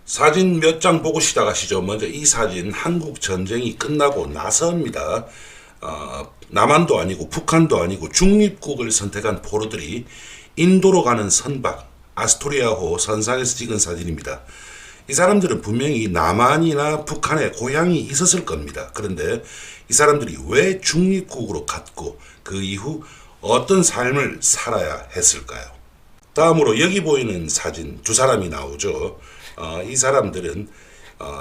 사진 몇 장 보고 시작하시죠. 먼저 이 사진 한국 전쟁이 끝나고 나서입니다. 남한도 아니고 북한도 아니고 중립국을 선택한 포로들이 인도로 가는 선박 아스토리아호 선상에서 찍은 사진입니다. 이 사람들은 분명히 남한이나 북한에 고향이 있었을 겁니다. 그런데 이 사람들이 왜 중립국으로 갔고 그 이후 어떤 삶을 살아야 했을까요? 다음으로 여기 보이는 사진 두 사람이 나오죠. 이 사람들은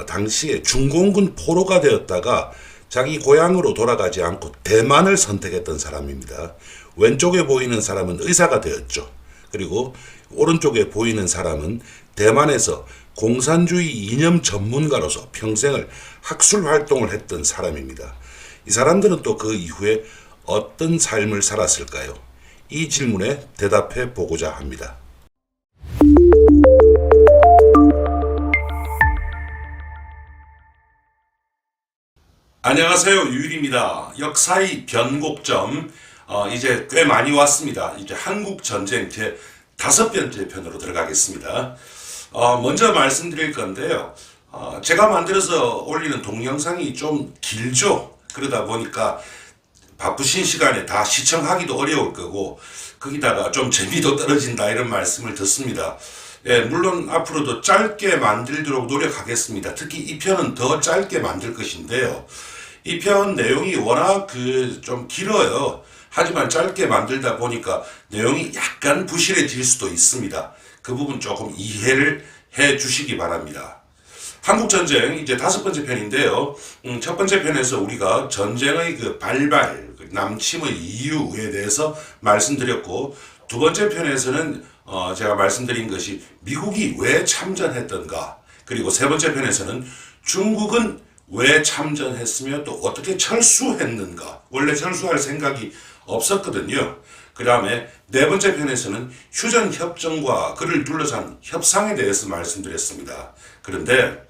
당시에 중공군 포로가 되었다가 자기 고향으로 돌아가지 않고 대만을 선택했던 사람입니다. 왼쪽에 보이는 사람은 의사가 되었죠. 그리고 오른쪽에 보이는 사람은 대만에서 공산주의 이념 전문가로서 평생을 학술 활동을 했던 사람입니다. 이 사람들은 또 그 이후에 어떤 삶을 살았을까요? 이 질문에 대답해 보고자 합니다. 안녕하세요, 유일입니다. 역사의 변곡점 이제 꽤 많이 왔습니다. 이제 한국 전쟁 제 5번째 편으로 들어가겠습니다. 먼저 말씀드릴 건데요. 제가 만들어서 올리는 동영상이 좀 길죠. 그러다 보니까 바쁘신 시간에 다 시청하기도 어려울 거고 거기다가 좀 재미도 떨어진다 이런 말씀을 듣습니다. 예, 물론 앞으로도 짧게 만들도록 노력하겠습니다. 특히 이 편은 더 짧게 만들 것인데요. 이 편 내용이 워낙 좀 길어요. 하지만 짧게 만들다 보니까 내용이 약간 부실해질 수도 있습니다. 그 부분 조금 이해를 해 주시기 바랍니다. 한국전쟁 이제 5번째 편인데요. 첫 번째 편에서 우리가 전쟁의 발발, 남침의 이유에 대해서 말씀드렸고, 두 번째 편에서는 제가 말씀드린 것이 미국이 왜 참전했던가, 그리고 세 번째 편에서는 중국은 왜 참전했으며 또 어떻게 철수했는가. 원래 철수할 생각이 없었거든요. 그 다음에 네 번째 편에서는 휴전협정과 그를 둘러싼 협상에 대해서 말씀드렸습니다. 그런데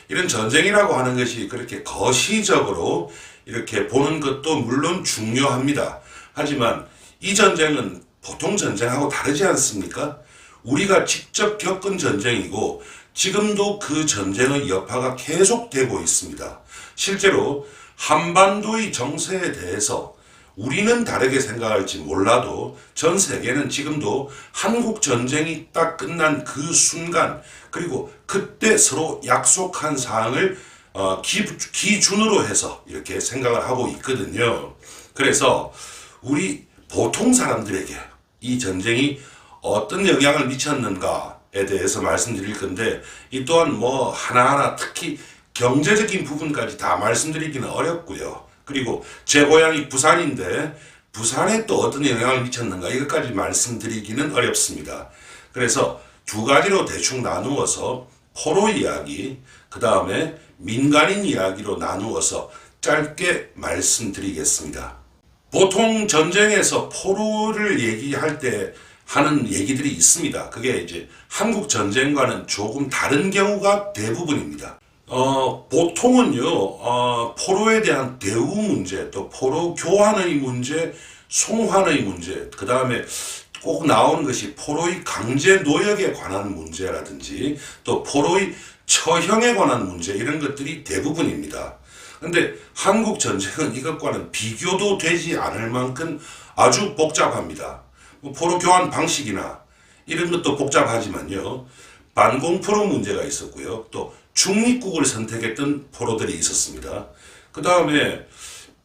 이런 전쟁이라고 하는 것이 그렇게 거시적으로 이렇게 보는 것도 물론 중요합니다. 하지만 이 전쟁은 보통 전쟁하고 다르지 않습니까? 우리가 직접 겪은 전쟁이고 지금도 그 전쟁의 여파가 계속되고 있습니다. 실제로 한반도의 정세에 대해서 우리는 다르게 생각할지 몰라도 전 세계는 지금도 한국 전쟁이 딱 끝난 그 순간 그리고 그때 서로 약속한 사항을 기준으로 해서 이렇게 생각을 하고 있거든요. 그래서 우리 보통 사람들에게 이 전쟁이 어떤 영향을 미쳤는가에 대해서 말씀드릴 건데 이 또한 뭐 하나하나 특히 경제적인 부분까지 다 말씀드리기는 어렵고요. 그리고 제 고향이 부산인데 부산에 또 어떤 영향을 미쳤는가 이것까지 말씀드리기는 어렵습니다. 그래서 두 가지로 대충 나누어서 포로 이야기, 그 다음에 민간인 이야기로 나누어서 짧게 말씀드리겠습니다. 보통 전쟁에서 포로를 얘기할 때 하는 얘기들이 있습니다. 그게 이제 한국 전쟁과는 조금 다른 경우가 대부분입니다. 보통은요, 포로에 대한 대우 문제, 또 포로 교환의 문제, 송환의 문제, 그 다음에 꼭 나오는 것이 포로의 강제 노역에 관한 문제라든지, 또 포로의 처형에 관한 문제, 이런 것들이 대부분입니다. 근데 한국 전쟁은 이것과는 비교도 되지 않을 만큼 아주 복잡합니다. 포로 교환 방식이나 이런 것도 복잡하지만요, 반공포로 문제가 있었고요, 또 중립국을 선택했던 포로들이 있었습니다. 그 다음에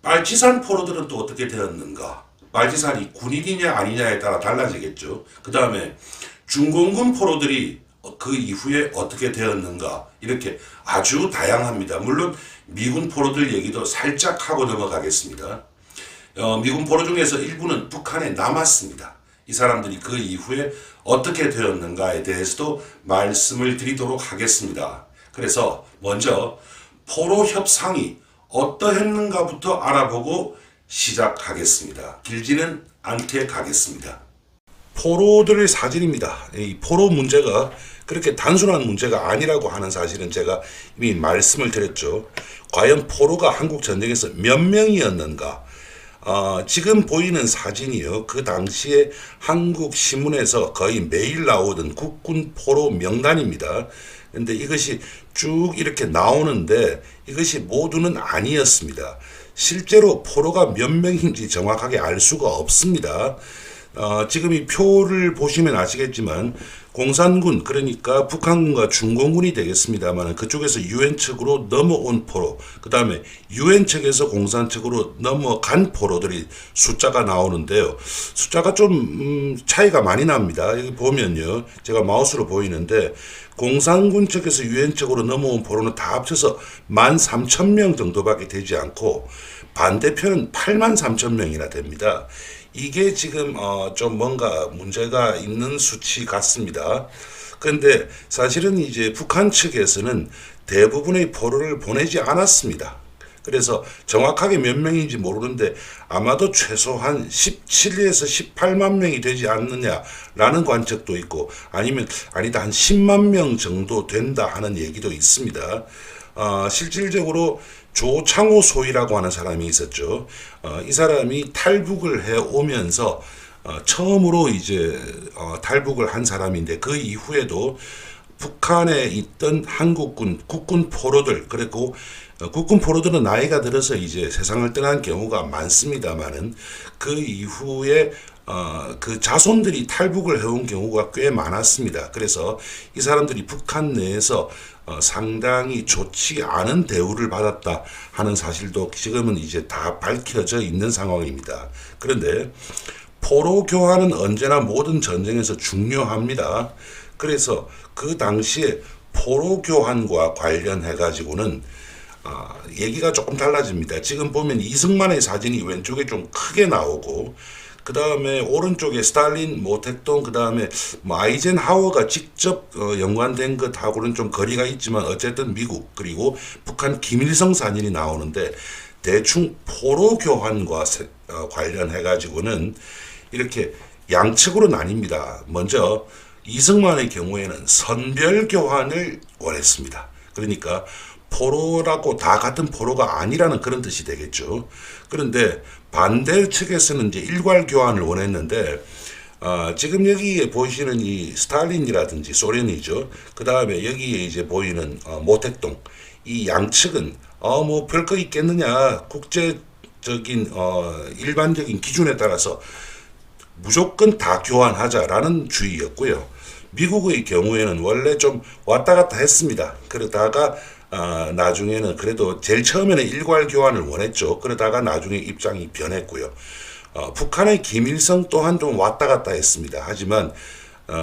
빨치산 포로들은 또 어떻게 되었는가? 빨치산이 군인이냐 아니냐에 따라 달라지겠죠. 그 다음에 중공군 포로들이 그 이후에 어떻게 되었는가? 이렇게 아주 다양합니다. 물론 미군 포로들 얘기도 살짝 하고 넘어가겠습니다. 미군 포로 중에서 일부는 북한에 남았습니다. 이 사람들이 그 이후에 어떻게 되었는가에 대해서도 말씀을 드리도록 하겠습니다. 그래서 먼저 포로 협상이 어떠했는가부터 알아보고 시작하겠습니다. 길지는 않게 가겠습니다. 포로들의 사진입니다. 이 포로 문제가 그렇게 단순한 문제가 아니라고 하는 사실은 제가 이미 말씀을 드렸죠. 과연 포로가 한국 전쟁에서 몇 명이었는가? 지금 보이는 사진이요. 그 당시에 한국 신문에서 거의 매일 나오던 국군 포로 명단입니다. 근데 이것이 쭉 이렇게 나오는데 이것이 모두는 아니었습니다. 실제로 포로가 몇 명인지 정확하게 알 수가 없습니다. 지금 이 표를 보시면 아시겠지만 공산군, 그러니까 북한군과 중공군이 되겠습니다만 그쪽에서 유엔 측으로 넘어온 포로, 그 다음에 유엔 측에서 공산 측으로 넘어간 포로들이 숫자가 나오는데요. 숫자가 좀 차이가 많이 납니다. 여기 보면요, 제가 마우스로 보이는데 공산군 측에서 유엔 측으로 넘어온 포로는 다 합쳐서 13,000명 정도밖에 되지 않고 반대편은 83,000명이나 됩니다. 이게 지금 좀 뭔가 문제가 있는 수치 같습니다. 그런데 사실은 이제 북한 측에서는 대부분의 포로를 보내지 않았습니다. 그래서 정확하게 몇 명인지 모르는데 아마도 최소한 17에서 18만 명이 되지 않느냐라는 관측도 있고, 아니면 아니다 한 10만 명 정도 된다 하는 얘기도 있습니다. 실질적으로 조창호 소위라고 하는 사람이 있었죠. 이 사람이 탈북을 해 오면서 처음으로 이제 탈북을 한 사람인데, 그 이후에도 북한에 있던 한국군 국군 포로들, 그리고 국군 포로들은 나이가 들어서 이제 세상을 떠난 경우가 많습니다만은 그 이후에 그 자손들이 탈북을 해온 경우가 꽤 많았습니다. 그래서 이 사람들이 북한 내에서 상당히 좋지 않은 대우를 받았다 하는 사실도 지금은 이제 다 밝혀져 있는 상황입니다. 그런데 포로 교환은 언제나 모든 전쟁에서 중요합니다. 그래서 그 당시에 포로 교환과 관련해 가지고는 얘기가 조금 달라집니다. 지금 보면 이승만의 사진이 왼쪽에 좀 크게 나오고, 그 다음에 오른쪽에 스탈린, 모택동, 그 다음에 아이젠하워가 직접 연관된 것하고는 좀 거리가 있지만 어쨌든 미국, 그리고 북한 김일성 사진이 나오는데, 대충 포로 교환과 관련해 가지고는 이렇게 양측으로 나뉩니다. 먼저 이승만의 경우에는 선별 교환을 원했습니다. 그러니까 포로라고 다 같은 포로가 아니라는 그런 뜻이 되겠죠. 그런데 반대 측에서는 이제 일괄 교환을 원했는데, 지금 여기에 보시는 이 스탈린이라든지 소련이죠. 그 다음에 여기에 이제 보이는 모택동, 이 양측은 뭐 별거 있겠느냐, 국제적인 일반적인 기준에 따라서 무조건 다 교환하자라는 주의였고요. 미국의 경우에는 원래 좀 왔다 갔다 했습니다. 그러다가 나중에는 그래도 제일 처음에는 일괄 교환을 원했죠. 그러다가 나중에 입장이 변했고요. 북한의 김일성 또한 좀 왔다 갔다 했습니다. 하지만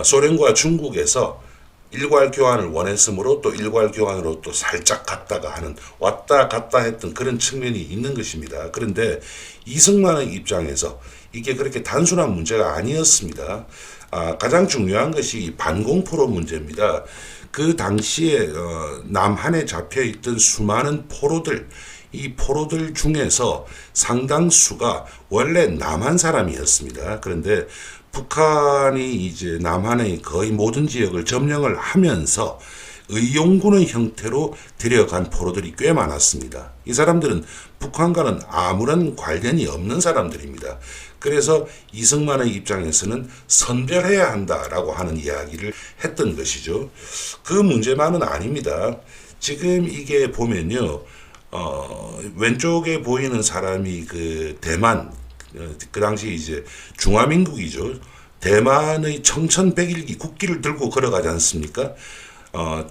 소련과 중국에서 일괄 교환을 원했으므로 또 일괄 교환으로 또 살짝 갔다가 하는, 왔다 갔다 했던 그런 측면이 있는 것입니다. 그런데 이승만의 입장에서 이게 그렇게 단순한 문제가 아니었습니다. 가장 중요한 것이 반공포로 문제입니다. 그 당시에 남한에 잡혀있던 수많은 포로들, 이 포로들 중에서 상당수가 원래 남한 사람이었습니다. 그런데 북한이 이제 남한의 거의 모든 지역을 점령을 하면서 의용군의 형태로 데려간 포로들이 꽤 많았습니다. 이 사람들은 북한과는 아무런 관련이 없는 사람들입니다. 그래서 이승만의 입장에서는 선별해야 한다라고 하는 이야기를 했던 것이죠. 그 문제만은 아닙니다. 지금 이게 보면요, 왼쪽에 보이는 사람이 그 대만, 그 당시 이제 중화민국이죠. 대만의 청천백일기 국기를 들고 걸어가지 않습니까?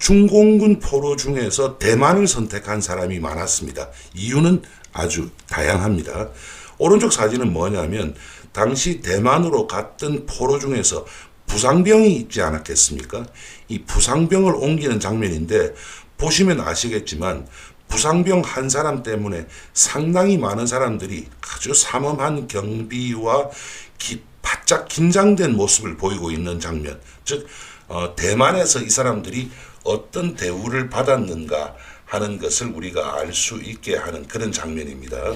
중공군 포로 중에서 대만을 선택한 사람이 많았습니다. 이유는 아주 다양합니다. 오른쪽 사진은 뭐냐면 당시 대만으로 갔던 포로 중에서 부상병이 있지 않았겠습니까? 이 부상병을 옮기는 장면인데 보시면 아시겠지만 부상병 한 사람 때문에 상당히 많은 사람들이 아주 삼엄한 경비와 바짝 긴장된 모습을 보이고 있는 장면, 즉 대만에서 이 사람들이 어떤 대우를 받았는가 하는 것을 우리가 알 수 있게 하는 그런 장면입니다.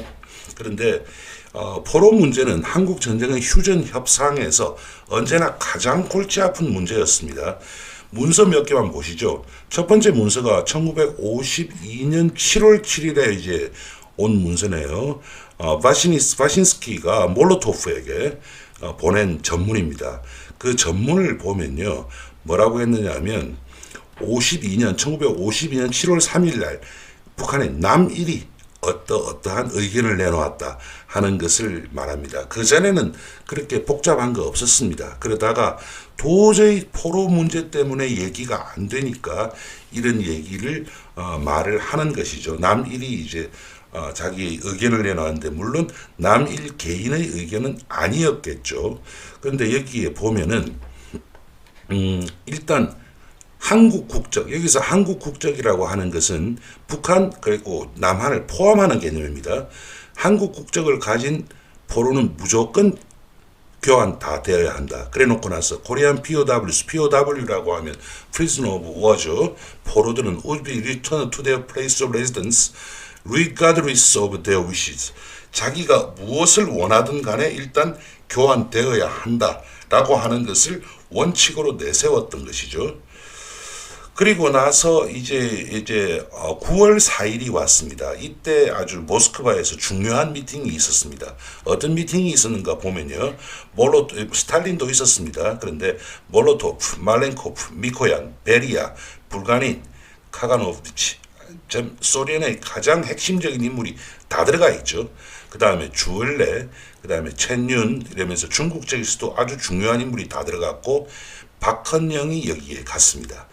그런데 포로 문제는 한국 전쟁의 휴전 협상에서 언제나 가장 골치 아픈 문제였습니다. 문서 몇 개만 보시죠. 첫 번째 문서가 1952년 7월 7일에 이제 온 문서네요. 바신스키가 몰로토프에게 보낸 전문입니다. 그 전문을 보면요, 뭐라고 했느냐 하면 1952년 7월 3일 날 북한의 남일이 어떠한 의견을 내놓았다 하는 것을 말합니다. 그전에는 그렇게 복잡한 거 없었습니다. 그러다가 도저히 포로 문제 때문에 얘기가 안 되니까 이런 얘기를 말을 하는 것이죠. 남일이 이제 자기 의견을 내놓았는데 물론 남일 개인의 의견은 아니었겠죠. 그런데 여기에 보면은 일단 한국 국적, 여기서 한국 국적이라고 하는 것은 북한 그리고 남한을 포함하는 개념입니다. 한국 국적을 가진 포로는 무조건 교환 다 되어야 한다. 그래 놓고 나서 코리안 POW라고 하면 Prisoner of War죠. 포로들은 would be returned to their place of residence regardless of their wishes. 자기가 무엇을 원하든 간에 일단 교환되어야 한다라고 하는 것을 원칙으로 내세웠던 것이죠. 그리고 나서 이제 9월 4일이 왔습니다. 이때 아주 모스크바에서 중요한 미팅이 있었습니다. 어떤 미팅이 있었는가 보면요. 스탈린도 있었습니다. 그런데 몰로토프, 말렌코프, 미코얀, 베리아, 불가닌, 카가노비치, 소련의 가장 핵심적인 인물이 다 들어가 있죠. 그 다음에 주얼레, 그 다음에 첸윤 이러면서 중국적에서도 아주 중요한 인물이 다 들어갔고 박헌영이 여기에 갔습니다.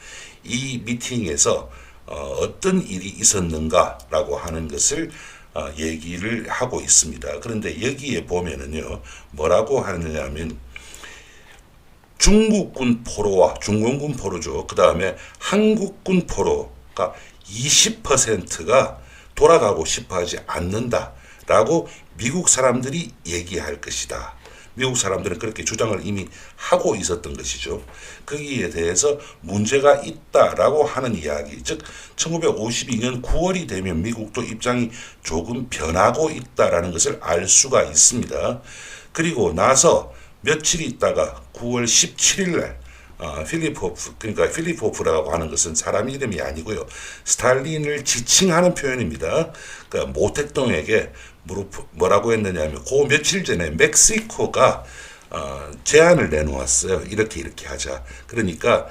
이 미팅에서 어떤 일이 있었는가라고 하는 것을 얘기를 하고 있습니다. 그런데 여기에 보면은요, 뭐라고 하느냐면 중국군 포로와 중공군 포로죠. 그 다음에 한국군 포로가 20%가 돌아가고 싶어하지 않는다라고 미국 사람들이 얘기할 것이다. 미국 사람들은 그렇게 주장을 이미 하고 있었던 것이죠. 거기에 대해서 문제가 있다라고 하는 이야기, 즉 1952년 9월이 되면 미국도 입장이 조금 변하고 있다라는 것을 알 수가 있습니다. 그리고 나서 며칠 있다가 9월 17일 날 필리포프라고 하는 것은 사람 이름이 아니고요. 스탈린을 지칭하는 표현입니다. 그러니까 모택동에게 뭐라고 했느냐 하면 그 며칠 전에 멕시코가 제안을 내놓았어요. 이렇게 하자. 그러니까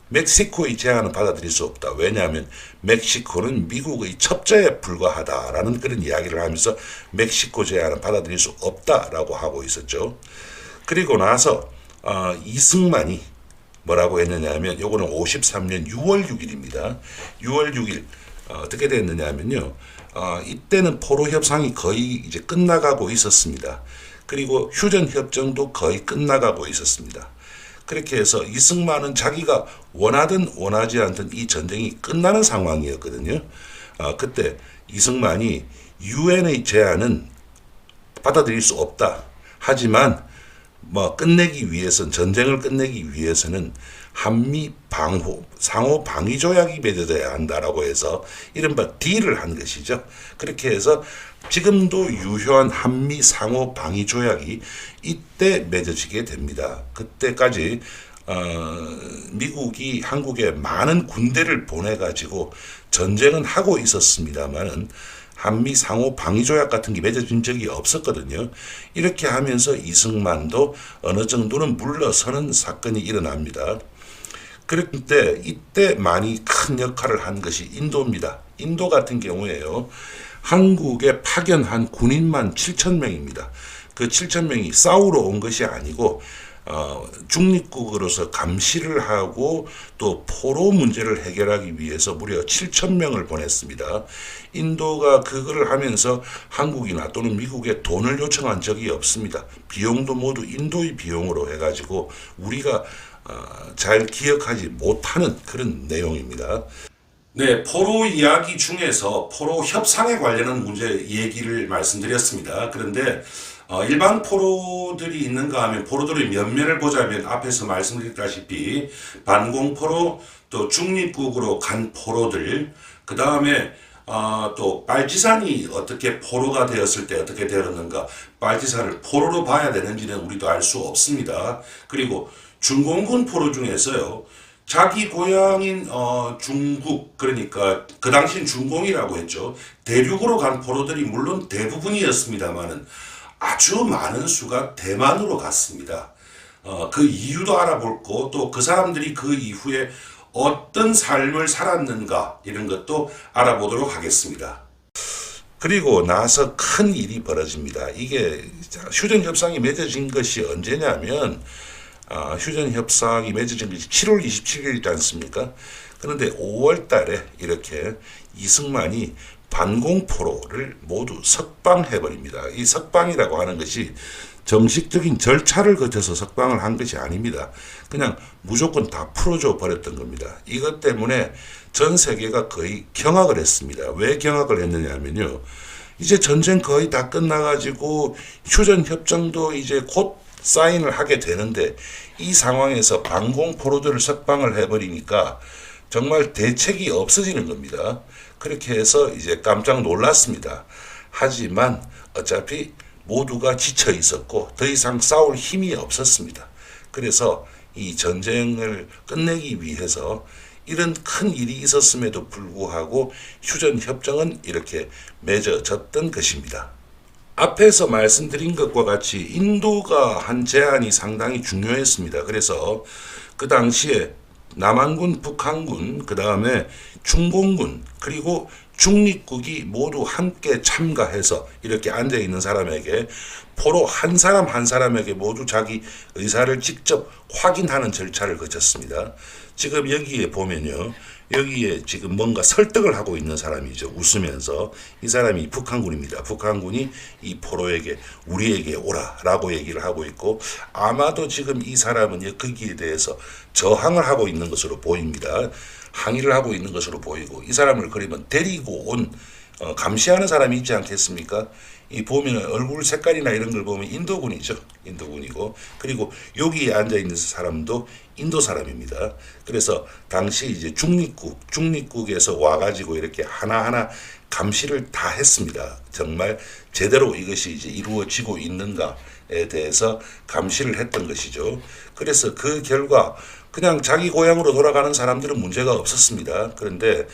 멕시코의 제안은 받아들일 수 없다. 왜냐하면 멕시코는 미국의 첩자에 불과하다라는 그런 이야기를 하면서 멕시코 제안은 받아들일 수 없다라고 하고 있었죠. 그리고 나서 이승만이 뭐라고 했느냐 하면 요거는 53년 6월 6일입니다. 6월 6일 어떻게 됐느냐 하면요. 이때는 포로 협상이 거의 이제 끝나가고 있었습니다. 그리고 휴전 협정도 거의 끝나가고 있었습니다. 그렇게 해서 이승만은 자기가 원하든 원하지 않든 이 전쟁이 끝나는 상황이었거든요. 그때 이승만이 유엔의 제안은 받아들일 수 없다. 하지만 전쟁을 끝내기 위해서는 한미 상호 방위 조약이 맺어져야 한다라고 해서 이른바 딜을 한 것이죠. 그렇게 해서 지금도 유효한 한미 상호 방위 조약이 이때 맺어지게 됩니다. 그때까지 미국이 한국에 많은 군대를 보내가지고 전쟁은 하고 있었습니다만은 한미 상호 방위조약 같은 게 맺어진 적이 없었거든요. 이렇게 하면서 이승만도 어느 정도는 물러서는 사건이 일어납니다. 그런데 이때 많이 큰 역할을 한 것이 인도입니다. 인도 같은 경우에요. 한국에 파견한 군인만 7,000명입니다. 그 7,000명이 싸우러 온 것이 아니고 중립국으로서 감시를 하고 또 포로 문제를 해결하기 위해서 무려 7,000명을 보냈습니다. 인도가 그거를 하면서 한국이나 또는 미국에 돈을 요청한 적이 없습니다. 비용도 모두 인도의 비용으로 해가지고 우리가 잘 기억하지 못하는 그런 내용입니다. 네, 포로 이야기 중에서 포로 협상에 관련한 문제 얘기를 말씀드렸습니다. 그런데 일반 포로들이 있는가 하면 포로들의 면면을 보자면 앞에서 말씀드렸다시피 반공포로 또 중립국으로 간 포로들 그 다음에 또 빨치산이 어떻게 포로가 되었을 때 어떻게 되었는가 빨치산을 포로로 봐야 되는지는 우리도 알 수 없습니다. 그리고 중공군 포로 중에서요 자기 고향인 중국 그러니까 그 당시엔 중공이라고 했죠. 대륙으로 간 포로들이 물론 대부분이었습니다만은 아주 많은 수가 대만으로 갔습니다. 그 이유도 알아볼 거 또 그 사람들이 그 이후에 어떤 삶을 살았는가 이런 것도 알아보도록 하겠습니다. 그리고 나서 큰 일이 벌어집니다. 이게 휴전 협상이 맺어진 것이 언제냐면 휴전 협상이 맺어진 것이 7월 27일이지 않습니까? 그런데 5월 달에 이렇게 이승만이 반공포로를 모두 석방해버립니다. 이 석방이라고 하는 것이 정식적인 절차를 거쳐서 석방을 한 것이 아닙니다. 그냥 무조건 다 풀어줘 버렸던 겁니다. 이것 때문에 전 세계가 거의 경악을 했습니다. 왜 경악을 했느냐 하면요. 이제 전쟁 거의 다 끝나가지고 휴전협정도 이제 곧 사인을 하게 되는데 이 상황에서 반공포로들을 석방을 해버리니까 정말 대책이 없어지는 겁니다. 그렇게 해서 이제 깜짝 놀랐습니다. 하지만 어차피 모두가 지쳐 있었고 더 이상 싸울 힘이 없었습니다. 그래서 이 전쟁을 끝내기 위해서 이런 큰 일이 있었음에도 불구하고 휴전협정은 이렇게 맺어졌던 것입니다. 앞에서 말씀드린 것과 같이 인도가 한 제안이 상당히 중요했습니다. 그래서 그 당시에 남한군, 북한군, 그 다음에 중공군, 그리고 중립국이 모두 함께 참가해서 이렇게 앉아있는 사람에게 포로 한 사람 한 사람에게 모두 자기 의사를 직접 확인하는 절차를 거쳤습니다. 지금 여기에 보면요. 여기에 지금 뭔가 설득을 하고 있는 사람이죠. 웃으면서. 이 사람이 북한군입니다. 북한군이 이 포로에게 우리에게 오라라고 얘기를 하고 있고 아마도 지금 이 사람은 거기에 대해서 저항을 하고 있는 것으로 보입니다. 항의를 하고 있는 것으로 보이고 이 사람을 그러면 데리고 온 감시하는 사람이 있지 않겠습니까? 이 보면 얼굴 색깔이나 이런 걸 보면 인도군이죠. 인도군이고 그리고 여기에 앉아 있는 사람도 인도 사람입니다. 그래서 당시 이제 중립국에서 와가지고 이렇게 하나하나 감시를 다 했습니다. 정말 제대로 이것이 이제 이루어지고 있는가에 대해서 감시를 했던 것이죠. 그래서 그 결과 그냥 자기 고향으로 돌아가는 사람들은 문제가 없었습니다. 그런데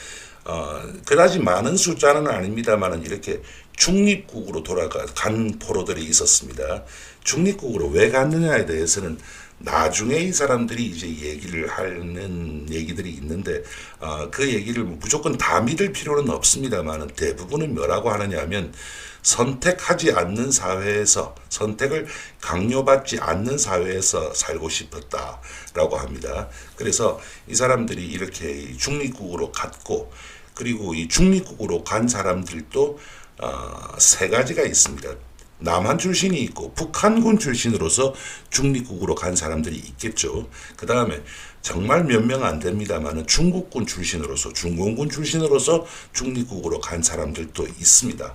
그다지 많은 숫자는 아닙니다만은 이렇게 중립국으로 간 포로들이 있었습니다. 중립국으로 왜 갔느냐에 대해서는 나중에 이 사람들이 이제 얘기를 하는 얘기들이 있는데 그 얘기를 무조건 다 믿을 필요는 없습니다만은 대부분은 뭐라고 하느냐 하면 선택하지 않는 사회에서 선택을 강요받지 않는 사회에서 살고 싶었다라고 합니다. 그래서 이 사람들이 이렇게 중립국으로 갔고 그리고 이 중립국으로 간 사람들도 세 가지가 있습니다. 남한 출신이 있고 북한군 출신으로서 중립국으로 간 사람들이 있겠죠. 그 다음에 정말 몇 명 안 됩니다만은 중국군 출신으로서 중공군 출신으로서 중립국으로 간 사람들도 있습니다.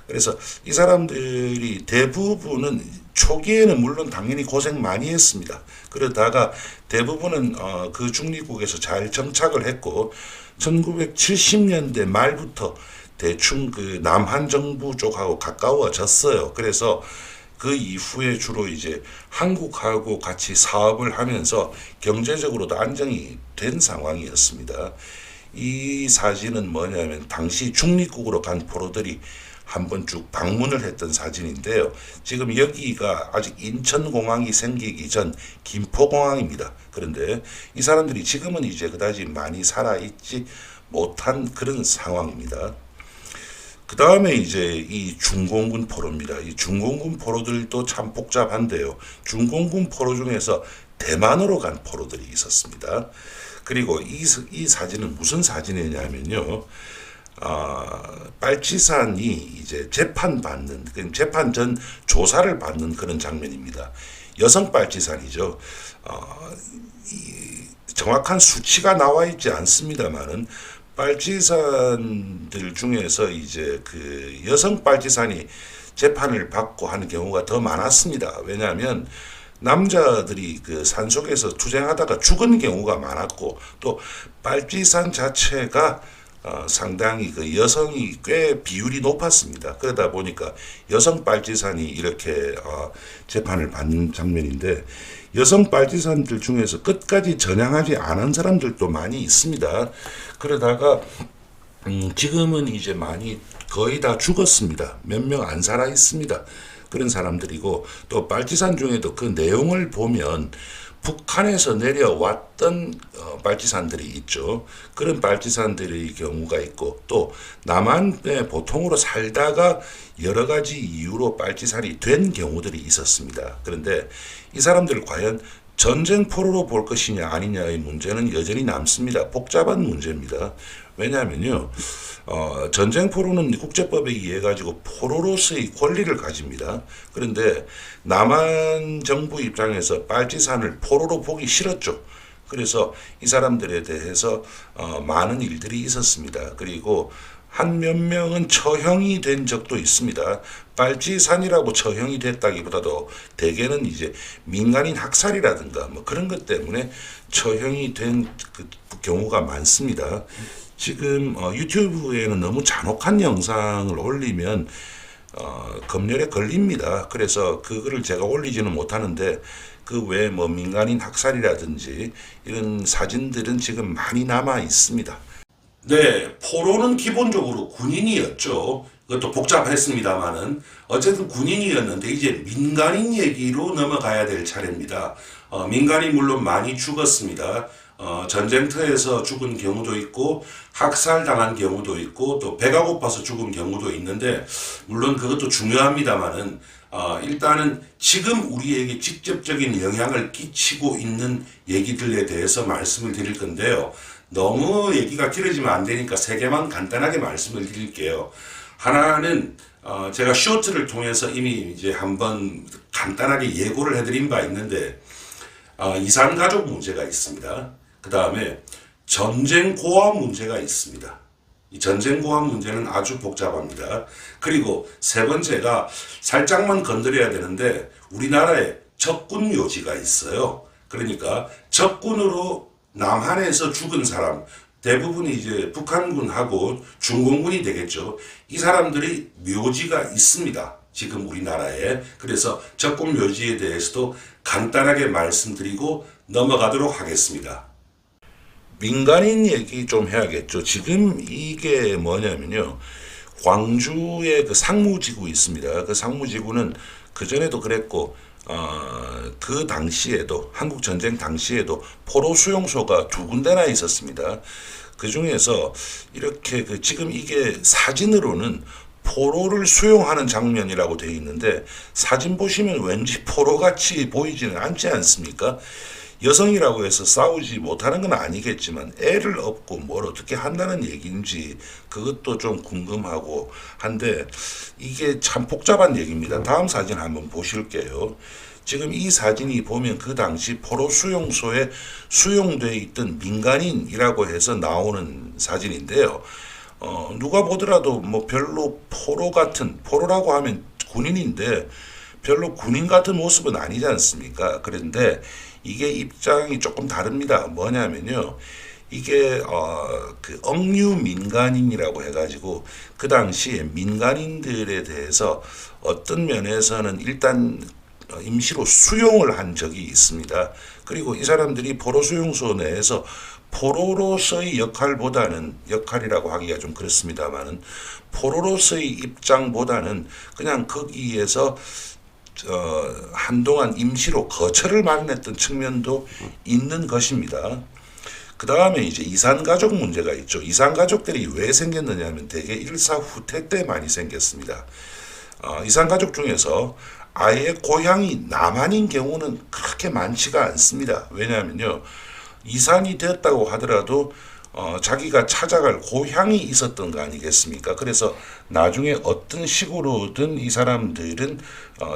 그래서 이 사람들이 대부분은 초기에는 물론 당연히 고생 많이 했습니다. 그러다가 대부분은 그 중립국에서 잘 정착을 했고 1970년대 말부터 대충 그 남한 정부 쪽하고 가까워졌어요. 그래서 그 이후에 주로 이제 한국하고 같이 사업을 하면서 경제적으로도 안정이 된 상황이었습니다. 이 사진은 뭐냐면 당시 중립국으로 간 포로들이 한번 쭉 방문을 했던 사진인데요. 지금 여기가 아직 인천공항이 생기기 전 김포공항입니다. 그런데 이 사람들이 지금은 이제 그다지 많이 살아있지 못한 그런 상황입니다. 그 다음에 이제 이 중공군 포로입니다. 이 중공군 포로들도 참 복잡한데요. 중공군 포로 중에서 대만으로 간 포로들이 있었습니다. 그리고 이 사진은 무슨 사진이냐면요. 빨치산이 이제 재판받는, 재판 전 조사를 받는 그런 장면입니다. 여성 빨치산이죠. 정확한 수치가 나와 있지 않습니다만은 빨치산들 중에서 이제 그 여성 빨치산이 재판을 받고 하는 경우가 더 많았습니다. 왜냐하면 남자들이 그 산속에서 투쟁하다가 죽은 경우가 많았고 또 빨치산 자체가 상당히 그 여성이 꽤 비율이 높았습니다. 그러다 보니까 여성 빨치산이 이렇게 재판을 받는 장면인데 여성 빨치산들 중에서 끝까지 전향하지 않은 사람들도 많이 있습니다. 그러다가 지금은 이제 많이 거의 다 죽었습니다. 몇 명 안 살아 있습니다. 그런 사람들이고 또 빨치산 중에도 그 내용을 보면 북한에서 내려왔던 빨치산들이 있죠. 그런 빨치산들의 경우가 있고 또 남한에 보통으로 살다가 여러 가지 이유로 빨치산이 된 경우들이 있었습니다. 그런데 이 사람들을 과연 전쟁 포로로 볼 것이냐 아니냐의 문제는 여전히 남습니다. 복잡한 문제입니다. 왜냐하면요, 전쟁 포로는 국제법에 의해 가지고 포로로서의 권리를 가집니다. 그런데 남한 정부 입장에서 빨치산을 포로로 보기 싫었죠. 그래서 이 사람들에 대해서 많은 일들이 있었습니다. 그리고 한 몇 명은 처형이 된 적도 있습니다. 빨치산이라고 처형이 됐다기보다도 대개는 이제 민간인 학살이라든가 뭐 그런 것 때문에 처형이 된 그 경우가 많습니다. 지금 유튜브에는 너무 잔혹한 영상을 올리면 검열에 걸립니다. 그래서 그거를 제가 올리지는 못하는데 그 외에 뭐 민간인 학살이라든지 이런 사진들은 지금 많이 남아 있습니다. 네, 포로는 기본적으로 군인이었죠. 그것도 복잡했습니다만은 어쨌든 군인이었는데 이제 민간인 얘기로 넘어가야 될 차례입니다. 민간이 물론 많이 죽었습니다. 전쟁터에서 죽은 경우도 있고 학살당한 경우도 있고 또 배가 고파서 죽은 경우도 있는데 물론 그것도 중요합니다만은 일단은 지금 우리에게 직접적인 영향을 끼치고 있는 얘기들에 대해서 말씀을 드릴 건데요. 너무 얘기가 길어지면 안 되니까 세 개만 간단하게 말씀을 드릴게요. 하나는 제가 쇼트를 통해서 이미 이제 한번 간단하게 예고를 해드린 바 있는데 이산가족 문제가 있습니다. 그 다음에 전쟁 고아 문제가 있습니다. 이 전쟁 고아 문제는 아주 복잡합니다. 그리고 세 번째가 살짝만 건드려야 되는데 우리나라에 적군 묘지가 있어요. 그러니까 적군으로 남한에서 죽은 사람 대부분이 이제 북한군하고 중공군이 되겠죠. 이 사람들이 묘지가 있습니다. 지금 우리나라에. 그래서 적군 묘지에 대해서도 간단하게 말씀드리고 넘어가도록 하겠습니다. 민간인 얘기 좀 해야겠죠. 지금 이게 뭐냐면요. 광주에 그 상무지구 있습니다. 그 상무지구는 그전에도 그랬고, 그 당시에도, 한국전쟁 당시에도 포로 수용소가 두 군데나 있었습니다. 그 중에서 이렇게 지금 이게 사진으로는 포로를 수용하는 장면이라고 되어 있는데 사진 보시면 왠지 포로같이 보이지는 않지 않습니까? 여성이라고 해서 싸우지 못하는 건 아니겠지만 애를 업고 뭘 어떻게 한다는 얘기인지 그것도 좀 궁금하고 한데 이게 참 복잡한 얘기입니다. 다음 사진 한번 보실게요. 지금 이 사진이 보면 그 당시 포로 수용소에 수용되어 있던 민간인이라고 해서 나오는 사진인데요. 누가 보더라도 뭐 별로 포로라고 하면 군인인데 별로 군인 같은 모습은 아니지 않습니까? 그런데 이게 입장이 조금 다릅니다. 뭐냐면요. 이게 그 억류 민간인이라고 해가지고 그 당시에 민간인들에 대해서 어떤 면에서는 일단 임시로 수용을 한 적이 있습니다. 그리고 이 사람들이 포로 수용소 내에서 포로로서의 역할이라고 하기가 좀 그렇습니다만은 포로로서의 입장보다는 그냥 거기에서 한동안 임시로 거처를 마련했던 측면도 있는 것입니다. 그 다음에 이제 이산가족 문제가 있죠. 이산가족들이 왜 생겼느냐 하면 대개 일사후퇴 때 많이 생겼습니다. 이산가족 중에서 아예 고향이 남한인 경우는 그렇게 많지가 않습니다. 왜냐하면요. 이산이 되었다고 하더라도 자기가 찾아갈 고향이 있었던 거 아니겠습니까? 그래서 나중에 어떤 식으로든 이 사람들은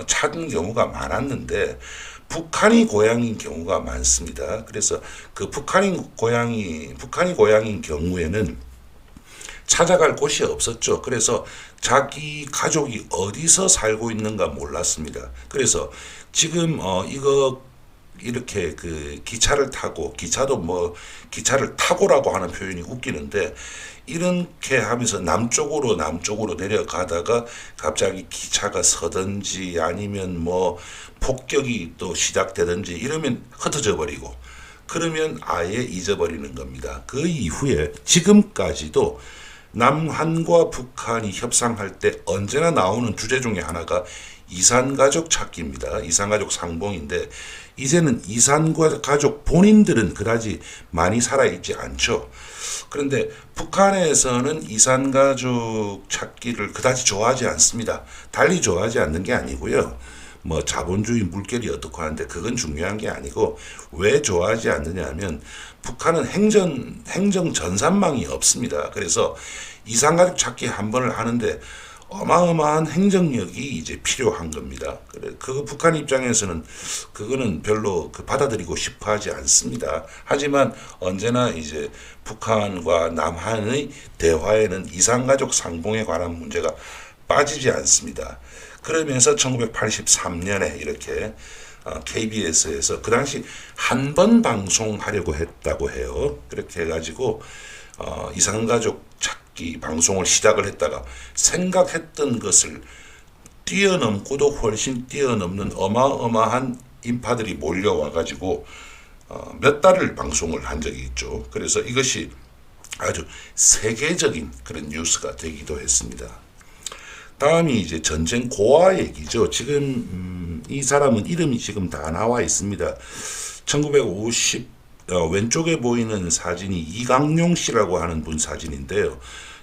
찾은 경우가 많았는데 북한이 고향인 경우가 많습니다. 그래서 그 북한이 고향인 경우에는 찾아갈 곳이 없었죠. 그래서 자기 가족이 어디서 살고 있는가 몰랐습니다. 그래서 지금 이렇게 그 기차를 타고라고 하는 표현이 웃기는데 이렇게 하면서 남쪽으로 내려가다가 갑자기 기차가 서든지 아니면 뭐 폭격이 또 시작되든지 이러면 흩어져 버리고 그러면 아예 잊어버리는 겁니다. 그 이후에 지금까지도 남한과 북한이 협상할 때 언제나 나오는 주제 중에 하나가 이산가족 찾기입니다. 이산가족 상봉인데 이제는 이산가족 본인들은 그다지 많이 살아있지 않죠. 그런데 북한에서는 이산가족 찾기를 그다지 좋아하지 않습니다. 달리 좋아하지 않는 게 아니고요. 뭐 자본주의 물결이 어떻고 하는데 그건 중요한 게 아니고 왜 좋아하지 않느냐 하면 북한은 행정 전산망이 없습니다. 그래서 이산가족 찾기 한 번을 하는데 어마어마한 행정력이 이제 필요한 겁니다. 그래, 그 북한 입장에서는 그거는 별로 받아들이고 싶어 하지 않습니다. 하지만 언제나 이제 북한과 남한의 대화에는 이산가족 상봉에 관한 문제가 빠지지 않습니다. 그러면서 1983년에 이렇게 KBS에서 그 당시 한 번 방송하려고 했다고 해요. 그렇게 해가지고 이산가족 찾기 방송을 시작을 했다가 생각했던 것을 뛰어넘고도 훨씬 뛰어넘는 어마어마한 인파들이 몰려와가지고 몇 달을 방송을 한 적이 있죠. 그래서 이것이 아주 세계적인 그런 뉴스가 되기도 했습니다. 다음이 이제 전쟁 고아 얘기죠. 지금 이 사람은 이름이 지금 다 나와 있습니다. 1950 왼쪽에 보이는 사진이 이강용 씨라고 하는 분 사진인데요.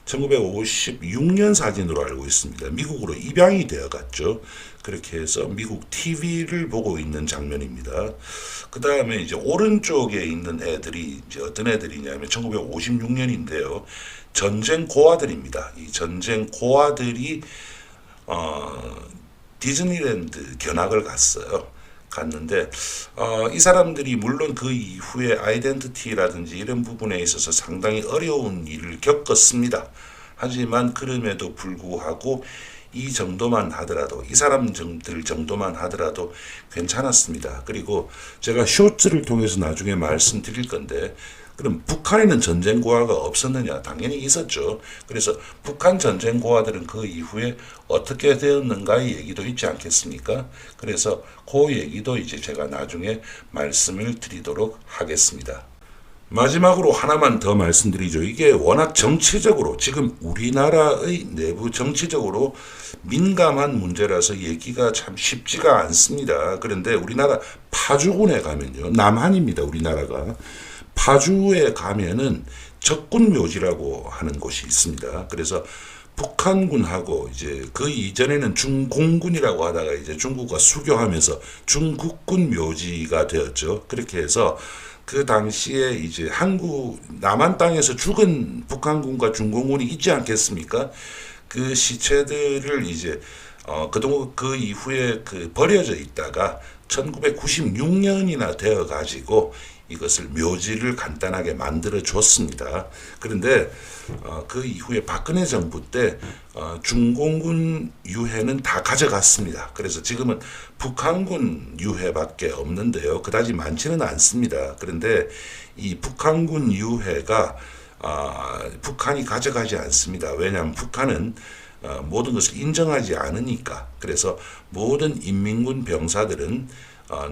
1956년 사진으로 알고 있습니다. 미국으로 입양이 되어 갔죠. 그렇게 해서 미국 TV를 보고 있는 장면입니다. 그 다음에 이제 오른쪽에 있는 애들이 이제 어떤 애들이냐면 1956년인데요. 전쟁 고아들입니다. 이 전쟁 고아들이 디즈니랜드 견학을 갔는데 이 사람들이 물론 그 이후에 아이덴티티라든지 이런 부분에 있어서 상당히 어려운 일을 겪었습니다. 하지만 그럼에도 불구하고 이 정도만 하더라도 이 사람들 정도만 하더라도 괜찮았습니다. 그리고 제가 쇼츠를 통해서 나중에 말씀드릴 건데 그럼 북한에는 전쟁 고아가 없었느냐? 당연히 있었죠. 그래서 북한 전쟁 고아들은 그 이후에 어떻게 되었는가의 얘기도 있지 않겠습니까? 그래서 그 얘기도 이제 제가 나중에 말씀을 드리도록 하겠습니다. 마지막으로 하나만 더 말씀드리죠. 이게 워낙 정치적으로 지금 우리나라의 내부 정치적으로 민감한 문제라서 얘기가 참 쉽지가 않습니다. 그런데 우리나라 파주군에 가면요. 남한입니다. 우리나라가. 파주에 가면은 적군묘지라고 하는 곳이 있습니다. 그래서 북한군하고 이제 그 이전에는 중공군이라고 하다가 이제 중국과 수교하면서 중국군 묘지가 되었죠. 그렇게 해서 그 당시에 이제 남한 땅에서 죽은 북한군과 중공군이 있지 않겠습니까? 그 시체들을 이제 그동안 그 이후에 버려져 있다가 1996년이나 되어 가지고 이것을 묘지를 간단하게 만들어 줬습니다. 그런데 그 이후에 박근혜 정부 때 중공군 유해는 다 가져갔습니다. 그래서 지금은 북한군 유해밖에 없는데요. 그다지 많지는 않습니다. 그런데 이 북한군 유해가 북한이 가져가지 않습니다. 왜냐하면 북한은 모든 것을 인정하지 않으니까. 그래서 모든 인민군 병사들은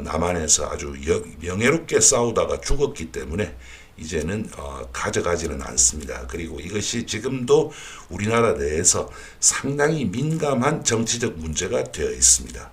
남한에서 아주 명예롭게 싸우다가 죽었기 때문에 이제는 가져가지는 않습니다. 그리고 이것이 지금도 우리나라 내에서 상당히 민감한 정치적 문제가 되어 있습니다.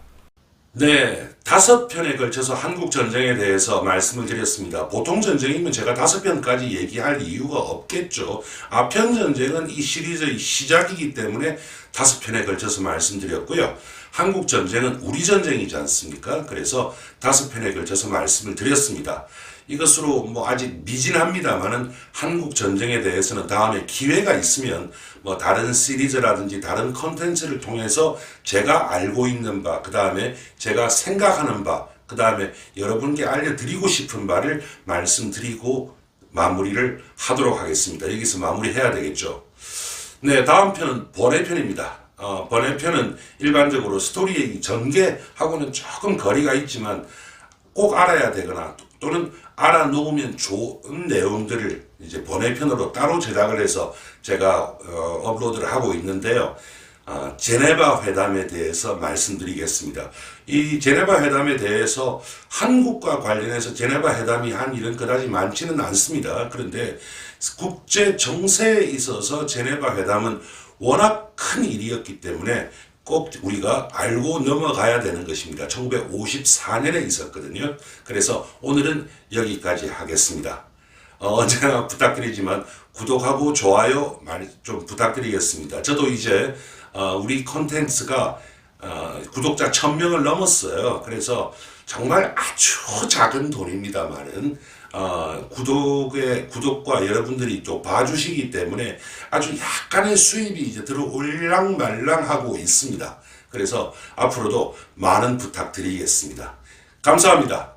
네, 5편에 걸쳐서 한국 전쟁에 대해서 말씀을 드렸습니다. 보통 전쟁이면 제가 5편까지 얘기할 이유가 없겠죠. 아편 전쟁은 이 시리즈의 시작이기 때문에 5편에 걸쳐서 말씀드렸고요. 한국 전쟁은 우리 전쟁이지 않습니까? 그래서 5편에 걸쳐서 말씀을 드렸습니다. 이것으로 뭐 아직 미진합니다만은 한국 전쟁에 대해서는 다음에 기회가 있으면 뭐 다른 시리즈라든지 다른 컨텐츠를 통해서 제가 알고 있는 바, 그 다음에 제가 생각하는 바, 그 다음에 여러분께 알려드리고 싶은 바를 말씀드리고 마무리를 하도록 하겠습니다. 여기서 마무리해야 되겠죠. 네, 다음 편은 번외편입니다. 번외편은 일반적으로 스토리 얘기 전개하고는 조금 거리가 있지만 꼭 알아야 되거나 또는 알아놓으면 좋은 내용들을 이제 번외편으로 따로 제작을 해서 제가 업로드를 하고 있는데요. 제네바 회담에 대해서 말씀드리겠습니다. 이 제네바 회담에 대해서 한국과 관련해서 제네바 회담이 한 일은 그다지 많지는 않습니다. 그런데 국제 정세에 있어서 제네바 회담은 워낙 큰 일이었기 때문에 꼭 우리가 알고 넘어가야 되는 것입니다. 1954년에 있었거든요. 그래서 오늘은 여기까지 하겠습니다. 언제나 부탁드리지만 구독하고 좋아요 많이 좀 부탁드리겠습니다. 저도 이제 우리 콘텐츠가 구독자 1000명을 넘었어요. 그래서 정말 아주 작은 돈입니다만은 구독과 여러분들이 또 봐주시기 때문에 아주 약간의 수입이 이제 들어올랑말랑하고 있습니다. 그래서 앞으로도 많은 부탁드리겠습니다. 감사합니다.